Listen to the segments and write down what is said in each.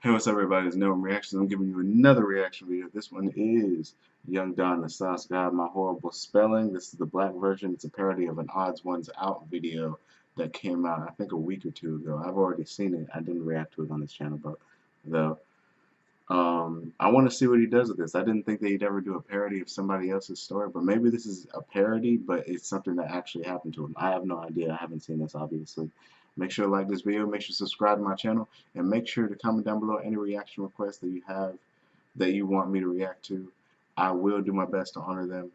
Hey, what's up, everybody? It's Noam Reactions. I'm giving you another reaction video. This one is Young Don the Sauce Guy, My Horrible Spelling. This is the black version. It's a parody of an HORIBAL SPELLING video that came out, I think, a week or two ago. I've already seen it. I didn't react to it on this channel, but though I want to see what he does with this. I didn't think that he'd ever do a parody of somebody else's story, but maybe this is a parody, but it's something that actually happened to him. I have no idea. I haven't seen this, obviously. Make sure to like this video, make sure to subscribe to my channel, and make sure to comment down below any reaction requests that you have that you want me to react to. I will do my best to honor them.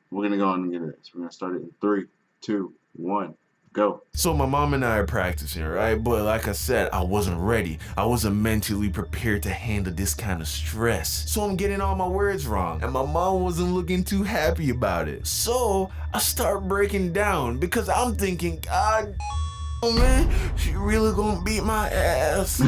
We're going to go on and get this. We're going to start it in 3, 2, 1. Go. So my mom and I are practicing, right? But like I said, I wasn't ready. I wasn't mentally prepared to handle this kind of stress. So I'm getting all my words wrong. And my mom wasn't looking too happy about it. So I start breaking down because I'm thinking, God, oh man, she really gonna beat my ass.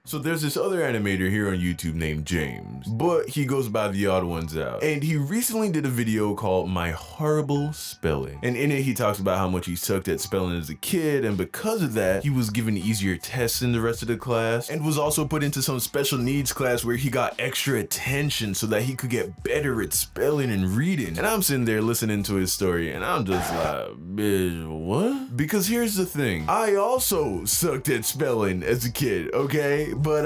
So there's this other animator here on YouTube named James, but he goes by theodd1sout, and he recently did a video called My Horrible Spelling, and in it he talks about how much he sucked at spelling as a kid, and because of that he was given easier tests than the rest of the class, and was also put into some special needs class where he got extra attention so that he could get better at spelling and reading. And I'm sitting there listening to his story and I'm just like, bitch, what? Because here's the thing, I also sucked at spelling as a kid, okay? But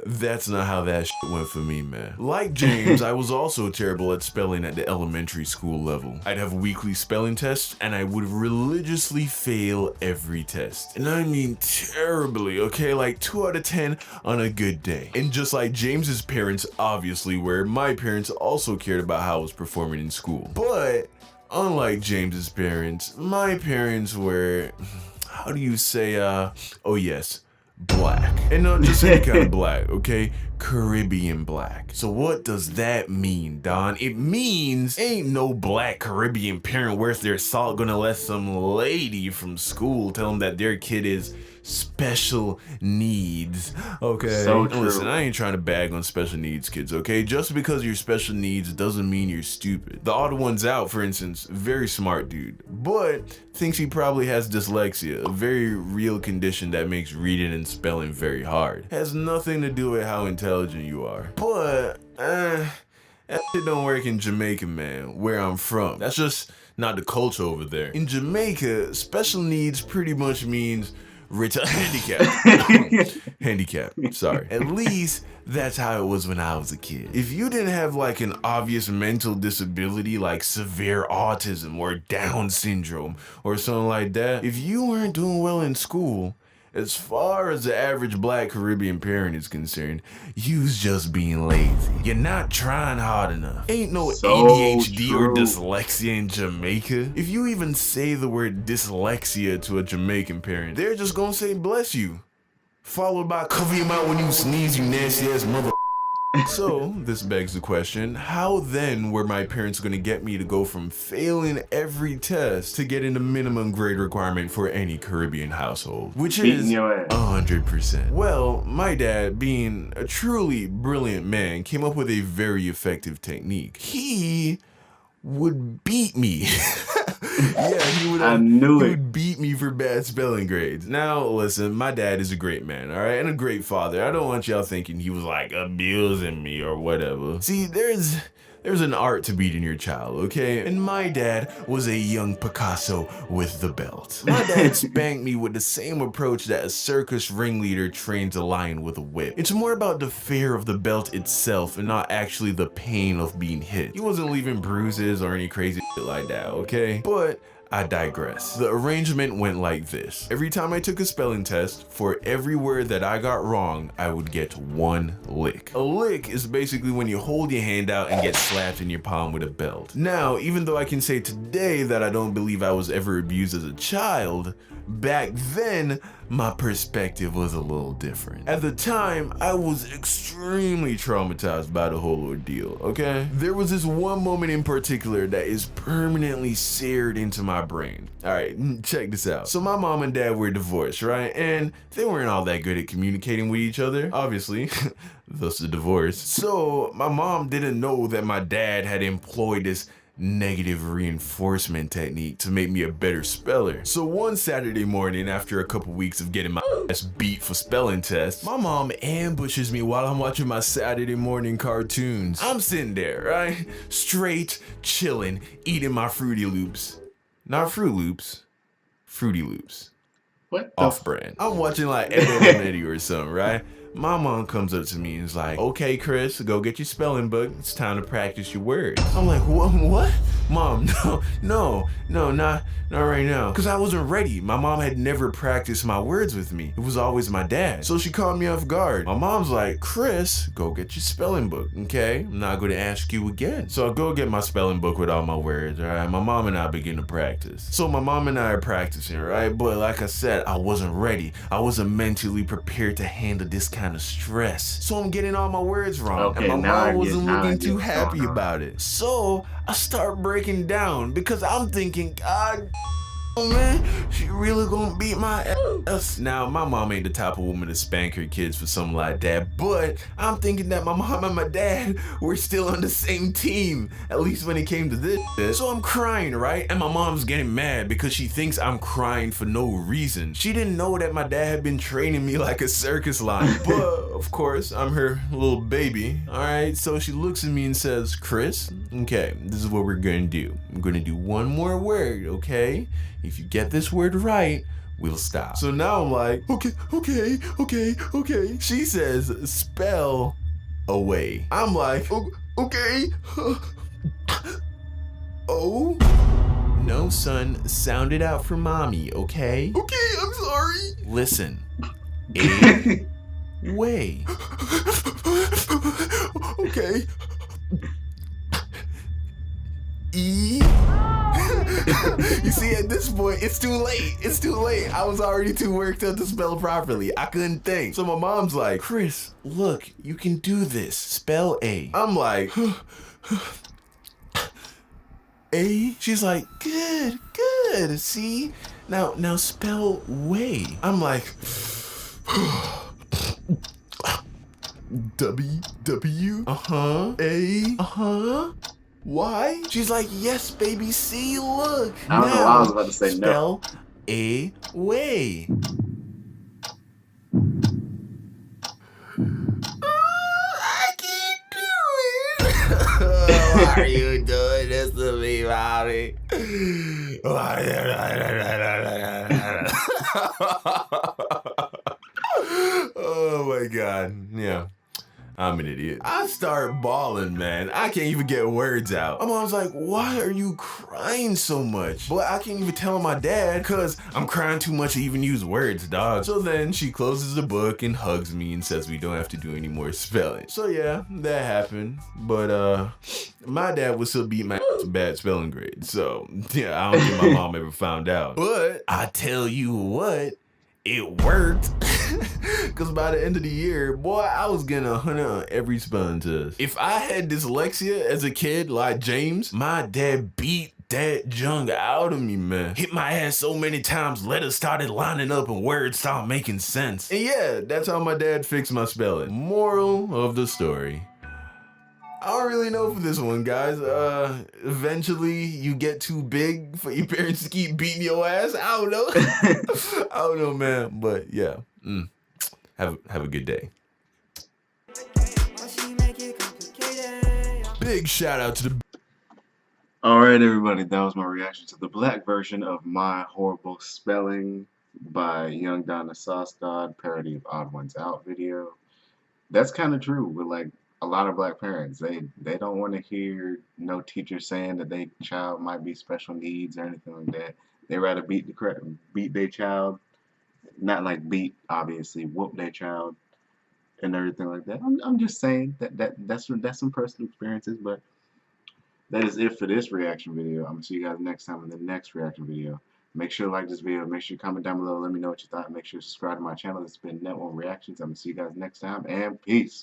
that's not how that shit went for me, man. Like James, I was also terrible at spelling at the elementary school level. I'd have weekly spelling tests and I would religiously fail every test. And I mean terribly, okay? Like 2 out of 10 on a good day. And just like James's parents obviously were, my parents also cared about how I was performing in school. But unlike James's parents, my parents were, how do you say, oh yes, black. And not just any kind of black, okay? Caribbean black. So what does that mean, Don? It means ain't no black Caribbean parent worth their salt gonna let some lady from school tell them that their kid is special needs, okay? So true. Listen, I ain't trying to bag on special needs kids, okay? Just because you're special needs doesn't mean you're stupid. The HORIBAL SPELLING, for instance, very smart dude, but thinks he probably has dyslexia, a very real condition that makes reading and spelling very hard. Has nothing to do with how intelligent you are. But, that shit don't work in Jamaica, man, where I'm from. That's just not the culture over there. In Jamaica, special needs pretty much means handicap, sorry. At least that's how it was when I was a kid. If you didn't have like an obvious mental disability like severe autism or Down syndrome or something like that, if you weren't doing well in school, as far as the average black Caribbean parent is concerned, you's just being lazy. You're not trying hard enough. Ain't no ADHD or dyslexia in Jamaica. If you even say the word dyslexia to a Jamaican parent, they're just gonna say bless you, followed by cover your mouth when you sneeze, you nasty ass mother. So, this begs the question, how then were my parents gonna get me to go from failing every test to getting the minimum grade requirement for any Caribbean household? Which is 100%. Well, my dad, being a truly brilliant man, came up with a very effective technique. He would beat me. Yeah, he would beat me for bad spelling grades. Now, listen, my dad is a great man, all right, and a great father. I don't want y'all thinking he was like abusing me or whatever. See, there's an art to beating your child, okay? And my dad was a young Picasso with the belt. My dad spanked me with the same approach that a circus ringleader trains a lion with a whip. It's more about the fear of the belt itself and not actually the pain of being hit. He wasn't leaving bruises or any crazy shit like that, okay? But I digress. The arrangement went like this. Every time I took a spelling test, for every word that I got wrong, I would get 1 lick. A lick is basically when you hold your hand out and get slapped in your palm with a belt. Now, even though I can say today that I don't believe I was ever abused as a child, back then, my perspective was a little different. At the time, I was extremely traumatized by the whole ordeal, okay? There was this one moment in particular that is permanently seared into my brain. Alright, check this out. So my mom and dad were divorced, right? And they weren't all that good at communicating with each other, obviously. Thus the divorce. So my mom didn't know that my dad had employed this negative reinforcement technique to make me a better speller. So one Saturday morning, after a couple weeks of getting my ass beat for spelling tests, my mom ambushes me while I'm watching my Saturday morning cartoons. I'm sitting there, right? Straight, chilling, eating my Fruity Loops. Not Fruit Loops, Fruity Loops. What the Off-brand. I'm watching like Eddie or something, right? My mom comes up to me and is like, okay, Chris, go get your spelling book. It's time to practice your words. I'm like, what? Mom, no, not right now. Because I wasn't ready. My mom had never practiced my words with me. It was always my dad. So she caught me off guard. My mom's like, Chris, go get your spelling book, okay? I'm not going to ask you again. So I go get my spelling book with all my words, all right? My mom and I begin to practice. So my mom and I are practicing, right? But like I said, I wasn't ready. I wasn't mentally prepared to handle this kind of stress. So I'm getting all my words wrong. Okay, and my now I mom wasn't get- now I looking get too what's happy going on. about it. So I start breaking down because I'm thinking, God, oh man, she really gonna beat my ass. Now, my mom ain't the type of woman to spank her kids for something like that, but I'm thinking that my mom and my dad were still on the same team, at least when it came to this. So I'm crying, right? And my mom's getting mad because she thinks I'm crying for no reason. She didn't know that my dad had been training me like a circus lion, but of course, I'm her little baby. All right, so she looks at me and says, Chris, okay, this is what we're gonna do. I'm gonna do one more word, okay? If you get this word right, we'll stop. So now I'm like, okay. She says, spell away. I'm like, okay. Oh. No, son, sound it out for mommy, okay? Okay, I'm sorry. Listen. A way. Okay. E. You see, at this point, it's too late. It's too late. I was already too worked up to spell properly. I couldn't think. So my mom's like, Chris, look, you can do this. Spell A. I'm like, A? She's like, good. See? Now spell way. I'm like, W. A. Why? She's like, yes, baby, see, look. I don't know why I was about to say no. Spell a way. I can't do it. Why are you doing this to me, mommy? Oh my God. Yeah. I'm an idiot. I start bawling, man. I can't even get words out. My mom's like, why are you crying so much? But I can't even tell my dad because I'm crying too much to even use words, dog. So then she closes the book and hugs me and says we don't have to do any more spelling. So yeah, that happened. But my dad would still beat my ass with bad spelling grades. So yeah, I don't think my mom ever found out. But I tell you what, it worked. Because by the end of the year, boy, I was getting 100 on every spelling test. If I had dyslexia as a kid like James, my dad beat that junk out of me, man. Hit my ass so many times, letters started lining up and words started making sense. And yeah, that's how my dad fixed my spelling. Moral of the story. I don't really know for this one, guys. Eventually you get too big for your parents to keep beating your ass. I don't know. I don't know, man. But yeah. Have a good day. Big shout out to the... Alright, everybody, that was my reaction to the black version of My Horrible Spelling by Young Donna Sauce God, parody of Odd Ones Out video. That's kind of true with like a lot of black parents. They don't want to hear no teacher saying that their child might be special needs or anything like that. They rather beat their child, not like beat, obviously, whoop their child and everything like that. I'm just saying that's some personal experiences, but that is it for this reaction video. I'm gonna see you guys next time in the next reaction video. Make sure to like this video. Make sure you comment down below. Let me know what you thought. Make sure to subscribe to my channel. It's been Net1 Reactions. I'm gonna see you guys next time, and peace.